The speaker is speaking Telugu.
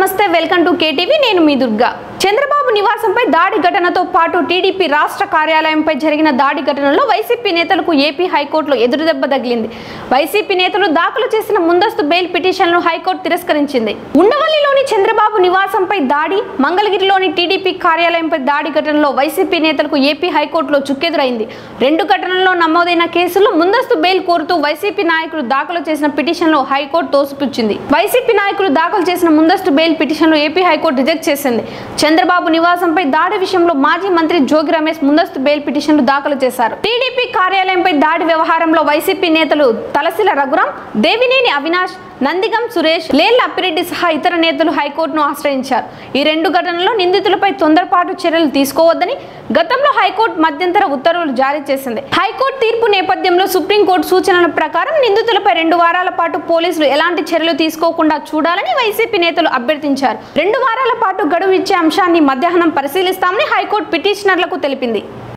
నమస్తే వెల్కమ్ టు కేటీవీ నేను మీ దుర్గా చంద్రబాబు నివాసంపై దాడి ఘటనతో పాటు టీడీపీ రాష్ట్ర కార్యాలయంపై జరిగిన దాడి ఘటనలో వైసీపీ నేతలకు ఏపీ హైకోర్టులో ఎదురుదెబ్బ తగిలింది. వైసీపీ నేతలు దాఖలు చేసిన ముందస్తు బెయిల్ పిటిషన్ను హైకోర్టు తిరస్కరించింది. ఉండవల్లిలోని చంద్రబాబు నివాసంపై దాడి, మంగళగిరిలోని టీడీపీ కార్యాలయంపై దాడి ఘటనలో వైసీపీ నేతలకు ఏపీ హైకోర్టులో చుక్కెదురైంది. రెండు ఘటనల్లో నమోదైన కేసుల్లో ముందస్తు బెయిల్ కోరుతూ వైసీపీ నాయకులు దాఖలు చేసిన పిటిషన్లో హైకోర్టు తోసిపుచ్చింది. వైసీపీ నాయకులు దాఖలు చేసిన ముందస్తు బెయిల్ పిటిషన్లు ఏపీ హైకోర్టు రిజెక్ట్ చేసింది. చంద్రబాబు నివాసంపై దాడి విషయంలో మాజీ మంత్రి జోగి రమేష్ ముందస్తు బెయిల్ పిటిషన్లు దాఖలు చేశారు. టీడీపీ కార్యాలయంపై దాడి వ్యవహారంలో వైసీపీ నేతలు తలసిల రఘురాం, దేవినేని అవినాష్, నందిగం సురేష్, లేళ్ల అప్పిరెడ్డి సహా ఇతర నేతలు హైకోర్టును ఆశ్రయించారు. ఈ రెండు ఘటనల్లో నిందితులపై తొందరపాటు చర్యలు తీసుకోవద్దని గతంలో హైకోర్టు మధ్యంతర ఉత్తర్వులు జారీ చేసింది. హైకోర్టు తీర్పు నేపథ్యంలో సుప్రీంకోర్టు సూచనల ప్రకారం నిందితులపై 2 వారాల పాటు పోలీసులు ఎలాంటి చర్యలు తీసుకోకుండా చూడాలని వైసీపీ నేతలు అభ్యర్థించారు. 2 వారాల పాటు గడువు ఇచ్చే అంశాన్ని మధ్యాహ్నం పరిశీలిస్తామని హైకోర్టు పిటిషనర్లకు తెలిపింది.